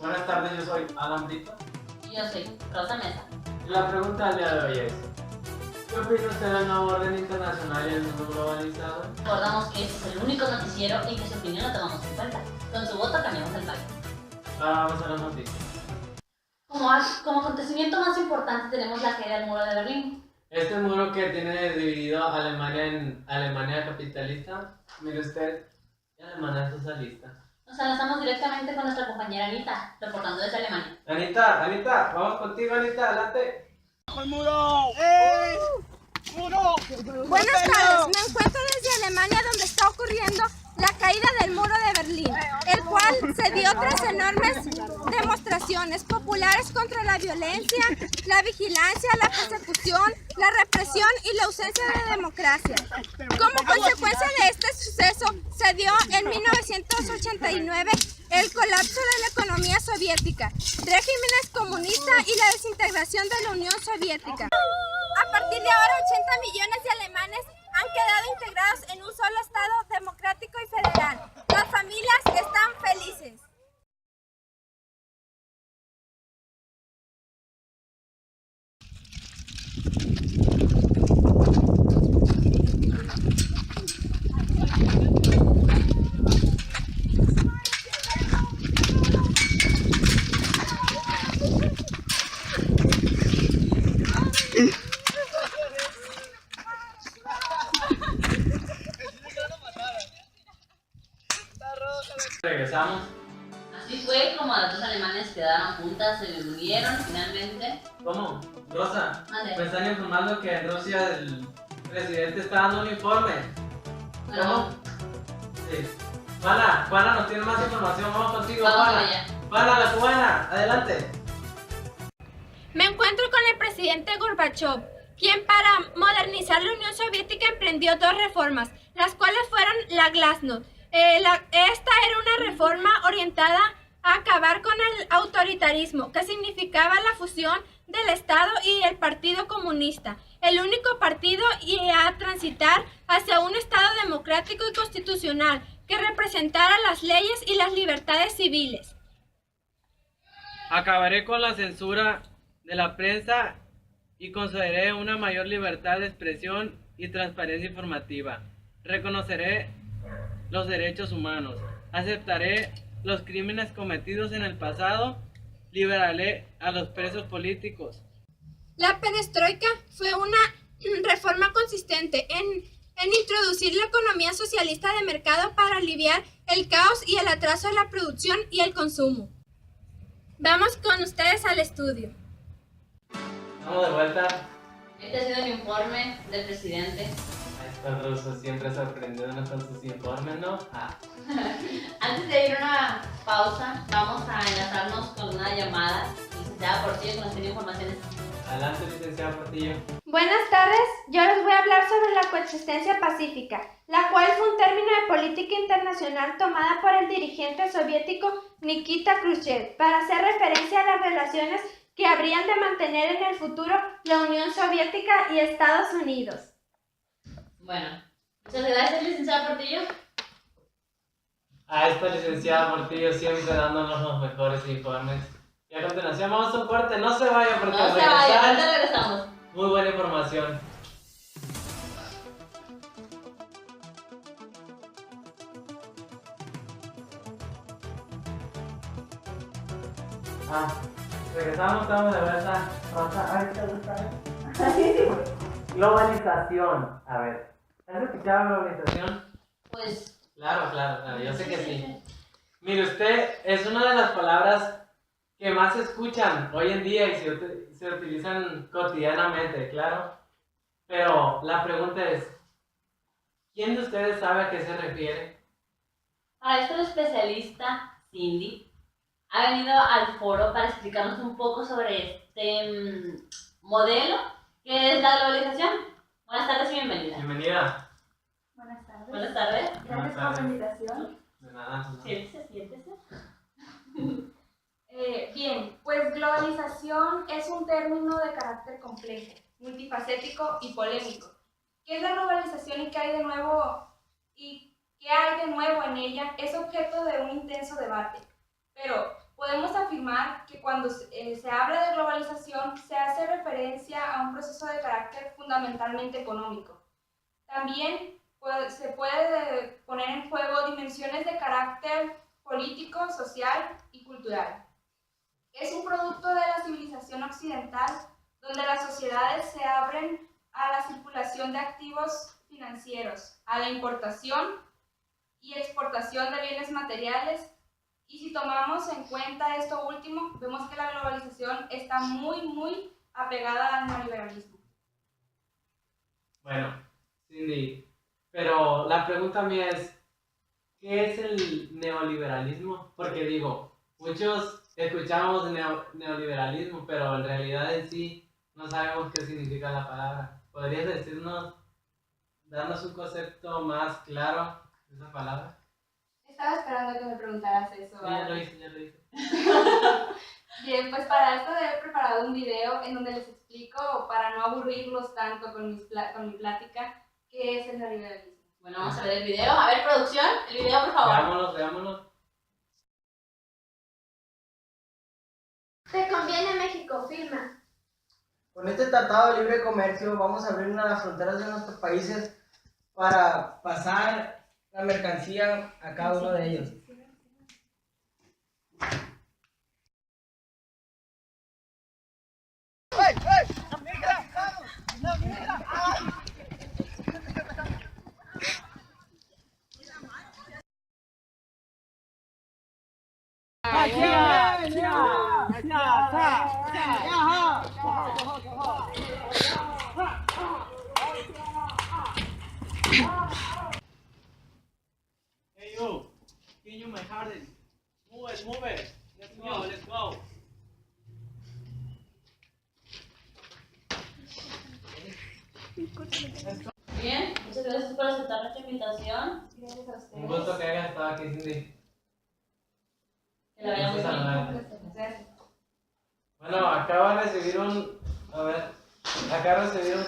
Buenas tardes, yo soy Alan Brito. Y yo soy Rosa Mesa. La pregunta del día de hoy es: ¿qué opina usted del nuevo orden internacional y el mundo globalizado? Recordamos que este es el único noticiero y que su opinión la tomamos en cuenta. Con su voto cambiamos el país. Ahora vamos a las noticias. Como acontecimiento más importante tenemos la caída del muro de Berlín. Este muro que tiene dividido a Alemania en Alemania capitalista, mire usted, y Alemania socialista. Nos enlazamos directamente con nuestra compañera Anita, reportando desde Alemania. Anita, vamos contigo, Anita, adelante. ¡El muro! ¡Eh! ¡Muro! Buenas tardes, me encuentro desde Alemania donde está ocurriendo la caída del muro de Berlín, el cual se dio tras enormes demostraciones populares contra la violencia, la vigilancia, la persecución, la represión y la ausencia de democracia. Como consecuencia de este suceso se dio en 1989 el colapso de la economía soviética, regímenes comunistas y la desintegración de la Unión Soviética. A partir de ahora, 80 millones de alemanes han quedado integrados en un solo Estado democrático y federal. Las familias están felices. Regresamos. Así fue como las dos alemanes quedaron juntas, se unieron finalmente. ¿Cómo? Rosa, Mande. me están informando que en Rusia el presidente está dando un informe. ¿Cómo? Sí. Juana nos tiene más información, vamos contigo, Vamos Juana. allá. Juana, la cubana, adelante. Me encuentro con el presidente Gorbachev, quien para modernizar la Unión Soviética emprendió dos reformas, las cuales fueron la Glasnost. Esta era una reforma orientada a acabar con el autoritarismo, que significaba la fusión del Estado y el Partido Comunista, el único partido, y a transitar hacia un Estado democrático y constitucional que representara las leyes y las libertades civiles. Acabaré con la censura de la prensa y concederé una mayor libertad de expresión y transparencia informativa. Reconoceré los derechos humanos, aceptaré los crímenes cometidos en el pasado, liberaré a los presos políticos. La perestroika fue una reforma consistente en introducir la economía socialista de mercado para aliviar el caos y el atraso de la producción y el consumo. Vamos con ustedes al estudio. Vamos de vuelta. Este ha sido el informe del presidente. Estos rusos siempre sorprendiendo con sus informes, ¿no? Antes de ir a una pausa, vamos a enlazarnos con una llamada. Licenciada Portillo, que nos tiene informaciones. Adelante, licenciada Portillo. Buenas tardes, yo les voy a hablar sobre la coexistencia pacífica, la cual fue un término de política internacional tomada por el dirigente soviético Nikita Khrushchev para hacer referencia a las relaciones que habrían de mantener en el futuro la Unión Soviética y Estados Unidos. Bueno, muchas gracias, licenciada Portillo. A esta licenciada Portillo siempre dándonos los mejores informes. Y a continuación vamos a un corte, no se vaya porque No al se vaya, regresar, ahorita regresamos. muy buena información. Regresamos, estamos de vuelta. Ay, ¿te gusta? Globalización. A ver, ¿has escuchado globalización? Pues, Claro, yo sé que sí. Mire, usted es una de las palabras que más se escuchan hoy en día y se utilizan cotidianamente, claro. Pero la pregunta es, ¿quién de ustedes sabe a qué se refiere? para esto el especialista Cindy ha venido al foro para explicarnos un poco sobre este modelo que es la globalización. Buenas tardes y bienvenida. Bienvenida. Buenas tardes. Buenas tardes. Gracias por la invitación. De nada. Siéntese. Bien, pues globalización es un término de carácter complejo, multifacético y polémico. ¿Qué es la globalización y qué hay de nuevo en ella? Es objeto de un intenso debate. Pero, podemos afirmar que cuando se habla de globalización se hace referencia a un proceso de carácter fundamentalmente económico. También se puede poner en juego dimensiones de carácter político, social y cultural. Es un producto de la civilización occidental, donde las sociedades se abren a la circulación de activos financieros, a la importación y exportación de bienes materiales. Y si tomamos en cuenta esto último, vemos que la globalización está muy apegada al neoliberalismo. Bueno, Cindy, pero la pregunta mía es, ¿qué es el neoliberalismo? Porque digo, muchos escuchamos neoliberalismo, pero en realidad en sí no sabemos qué significa la palabra. ¿Podrías darnos un concepto más claro de esa palabra? Estaba esperando que me preguntaras eso. Sí, ya lo hice. Bien, pues para esto he preparado un video en donde les explico, para no aburrirlos tanto con mi plática, qué es el neoliberalismo. Bueno, vamos a ver el video. A ver, producción, el video, por favor. Veámonos. Te conviene México, firma. Con este tratado de libre comercio vamos a abrir una de las fronteras de nuestros países para pasar la mercancía a cada uno de ellos. Hey you, can you my harden? Move it. Let's go. Bien, muchas gracias por aceptar nuestra invitación. Gracias a ustedes. Un gusto que hayas estado aquí, Cindy. Que la veamos bien. Gracias. Bueno, acabo de recibir un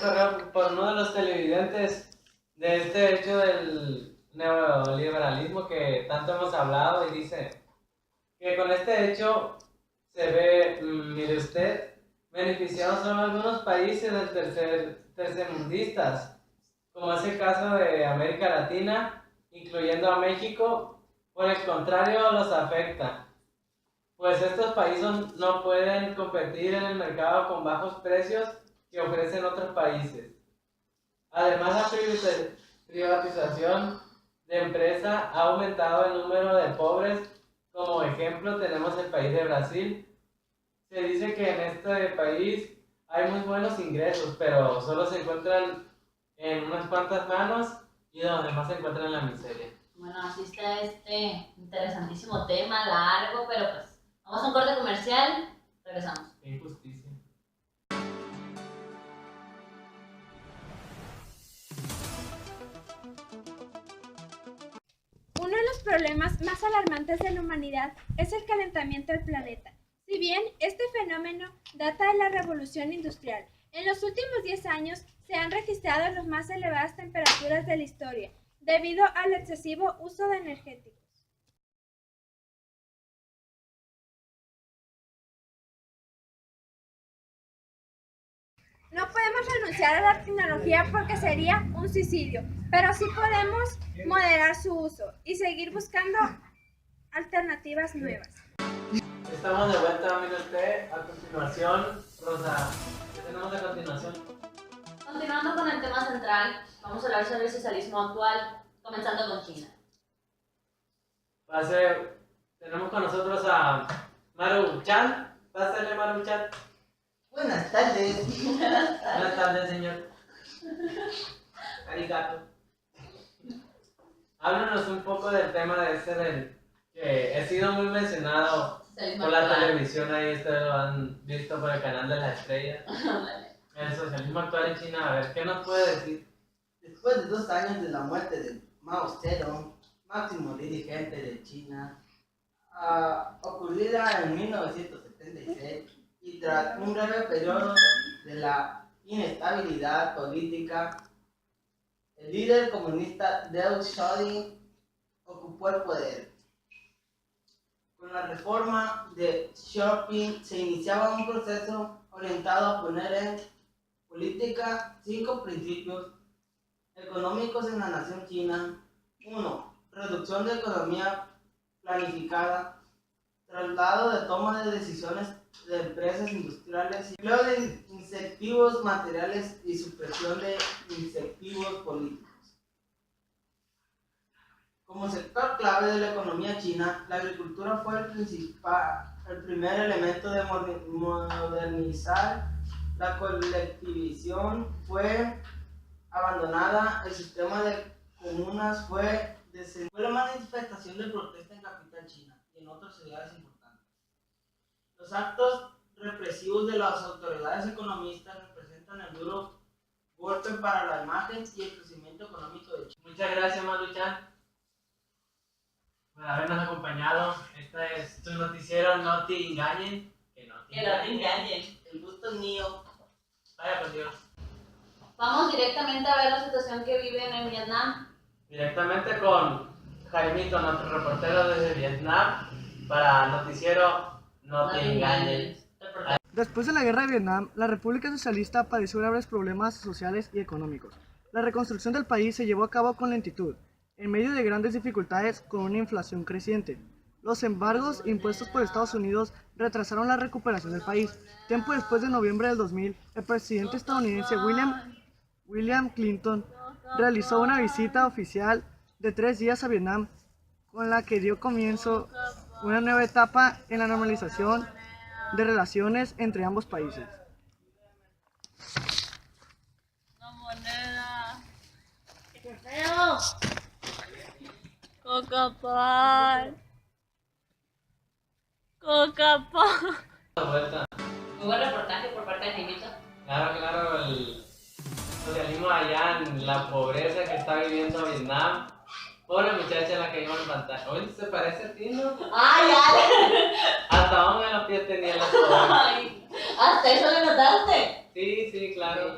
correo por uno de los televidentes de este hecho del neoliberalismo que tanto hemos hablado, y dice que con este hecho se ve, mire usted, beneficiados son algunos países tercermundistas, como es el caso de América Latina, incluyendo a México. Por el contrario, los afecta, pues estos países no pueden competir en el mercado con bajos precios que ofrecen otros países. Además, la privatización de empresa ha aumentado el número de pobres. Como ejemplo tenemos el país de Brasil. Se dice que en este país hay muy buenos ingresos, pero solo se encuentran en unas cuantas manos y los demás se encuentran en la miseria. Bueno, así está este interesantísimo tema, largo, pero pues vamos a un corte comercial, regresamos. Qué injusticia. Uno de los problemas más alarmantes de la humanidad es el calentamiento del planeta. Si bien este fenómeno data de la revolución industrial, en los últimos 10 años se han registrado las más elevadas temperaturas de la historia, debido al excesivo uso de energéticos. No podemos renunciar a la tecnología porque sería un suicidio, pero sí podemos moderar su uso y seguir buscando alternativas nuevas. Estamos de vuelta, mire usted. A continuación, Rosa, ¿qué tenemos a continuación? Continuando con el tema central, vamos a hablar sobre el socialismo actual, comenzando con China. Tenemos con nosotros a Maru-chan. Pásale, Maru-chan. Buenas tardes. Buenas tardes, señor. Arigato. Háblanos un poco del tema de que ha sido muy mencionado Socialismo por la actual. televisión. Ahí ustedes lo han visto por el canal de la estrella. El socialismo actual en China. A ver, ¿qué nos puede decir? Después de 2 años de la muerte de Mao Zedong, máximo dirigente de China, ocurrida en 1976, y tras un breve periodo de la inestabilidad política, el líder comunista Deng Xiaoping ocupó el poder. Con la reforma de Shopping se iniciaba un proceso orientado a poner en política 5 principios económicos en la nación china. 1. Reducción de economía planificada, traslado de toma de decisiones de empresas industriales, empleo de incentivos materiales y supresión de incentivos políticos. Como sector clave de la economía china, la agricultura fue el primer elemento de modernizar. La colectivización fue abandonada, el sistema de comunas fue la manifestación de protesta en capital china y en otras ciudades importantes. Los actos represivos de las autoridades economistas representan el duro golpe para la imagen y el crecimiento económico de China. Muchas gracias, Maruchan, por habernos acompañado. Este es tu noticiero, no te engañen. Que no te engañen. El gusto es mío. Vaya por Dios. Vamos directamente a ver la situación que viven en Vietnam. Directamente con Jaimito, nuestro reportero desde Vietnam, para noticiero no te engañen. Después de la guerra de Vietnam, la República Socialista padeció graves problemas sociales y económicos. La reconstrucción del país se llevó a cabo con lentitud, en medio de grandes dificultades con una inflación creciente. Los embargos impuestos por Estados Unidos retrasaron la recuperación del país. Tiempo después de noviembre del 2000, el presidente estadounidense William Clinton realizó una visita oficial de 3 días a Vietnam, con la que dio comienzo una nueva etapa en la normalización de relaciones entre ambos países. Una moneda. ¡Qué feo! Coca-Pan. Coca-Pan. Vuelta. Muy buen reportaje por parte de Jaimito. Claro, el socialismo allá en la pobreza que está viviendo Vietnam. Pobre muchacha la que iba en pantalla. Oye, se parece a ti, ¿no? ¡Ay, Hasta aún en los pies tenía la pobre. ay! ¿Hasta eso le notaste? Sí, claro.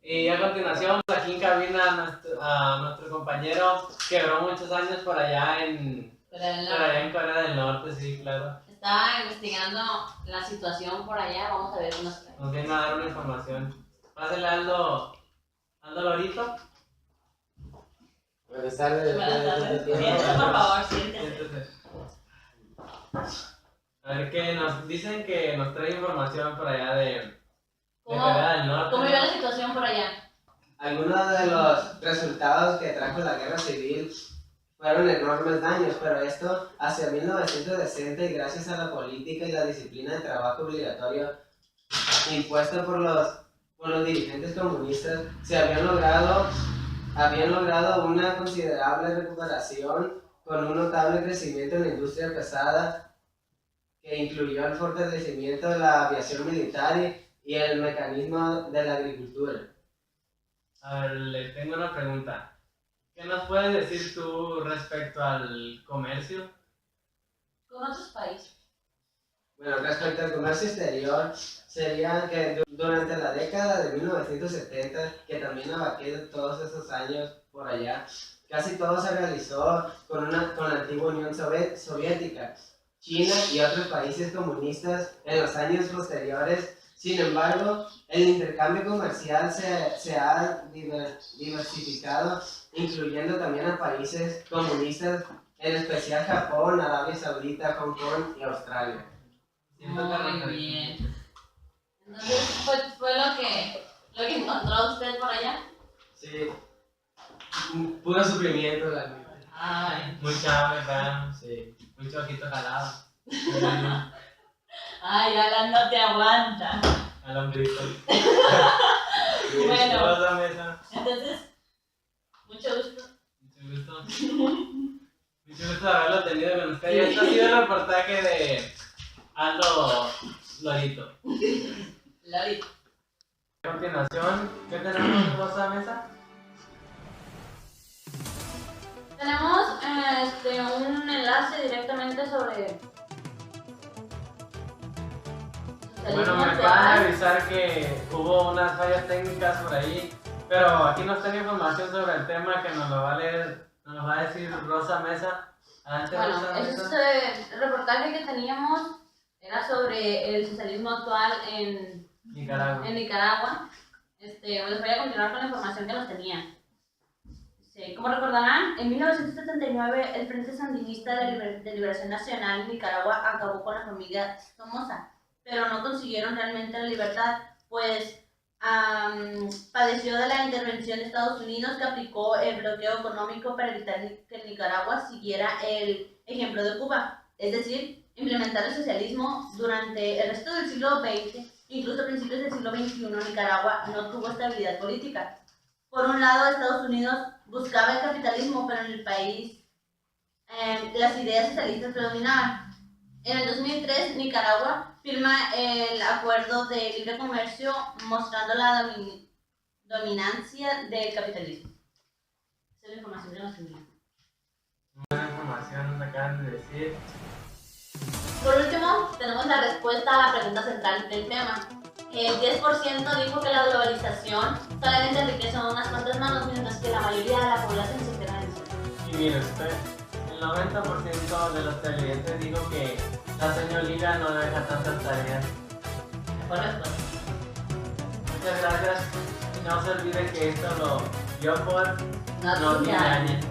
Y a continuación, aquí en cabina, a nuestro compañero que duró muchos años por allá en Corea del Norte, sí, claro. Estaba investigando la situación por allá. Vamos a ver unos. Nos viene a dar una información. Pásale Aldo Lorito. Buenas tardes. Siéntese, por favor, siéntese. Siéntese. A ver qué nos dicen que nos trae información por allá de Corea del Norte. ¿Cómo iba la situación por allá? Algunos de los resultados que trajo la guerra civil fueron enormes daños, pero esto hacia 1960 y gracias a la política y la disciplina de trabajo obligatorio impuesta por los dirigentes comunistas, se habían logrado una considerable recuperación con un notable crecimiento en la industria pesada que incluyó el fortalecimiento de la aviación militar y el mecanismo de la agricultura. A ver, le tengo una pregunta. ¿Qué nos puedes decir tú respecto al comercio? ¿Con otros países? Bueno, respecto al comercio exterior, sería que durante la década de 1970, que también abarqué todos esos años por allá, casi todo se realizó con la antigua Unión Soviética, China y otros países comunistas en los años posteriores. Sin embargo, el intercambio comercial se ha diversificado, incluyendo también a países comunistas, en especial Japón, Arabia Saudita, Hong Kong y Australia. Muy bien. Entonces, fue lo que encontró usted por allá. Sí, puro sufrimiento, la neta. Ay, Mucha hambre, ¿verdad? Sí. Mucho ojito jalado. ay, Alan no te aguanta. Al hombrito. Bueno, Toda la mesa. entonces, mucho gusto. Mucho gusto de haberlo tenido con ustedes. Este ha sido el reportaje de Aldo Lorito. Lorito. A continuación, ¿qué tenemos en Rosa Mesa? Tenemos un enlace directamente sobre Bueno, me acaban de avisar que hubo unas fallas técnicas por ahí, pero aquí nos tengo información sobre el tema que nos lo va a leer, nos lo va a decir Rosa Mesa. Adelante, Bueno, Rosa, ese reportaje que teníamos era sobre el socialismo actual en Nicaragua. Nicaragua. Les voy a continuar con la información que nos tenía. Sí, como recordarán, en 1979 el Frente Sandinista de Liberación Nacional en Nicaragua acabó con la familia Somoza, pero no consiguieron realmente la libertad, pues padeció de la intervención de Estados Unidos, que aplicó el bloqueo económico para evitar que Nicaragua siguiera el ejemplo de Cuba, es decir, implementar el socialismo. Durante el resto del siglo XX, incluso a principios del siglo XXI, Nicaragua no tuvo estabilidad política. Por un lado, Estados Unidos buscaba el capitalismo, pero en el país las ideas socialistas predominaban. En el 2003, Nicaragua firma el Acuerdo de Libre Comercio, mostrando la dominancia del capitalismo. Esa es la información que nos tenía. Buena información nos acaban de decir. Por último, tenemos la respuesta a la pregunta central del tema. El 10% dijo que la globalización solamente enriquece a unas cuantas manos, mientras que la mayoría de la población se queda en cero. Y mire usted, el 90% de los televidentes dijo que la señorita no deja tantas tareas. Correcto. Muchas gracias. Y no se olvide que esto lo vio por No No te Te Engañes.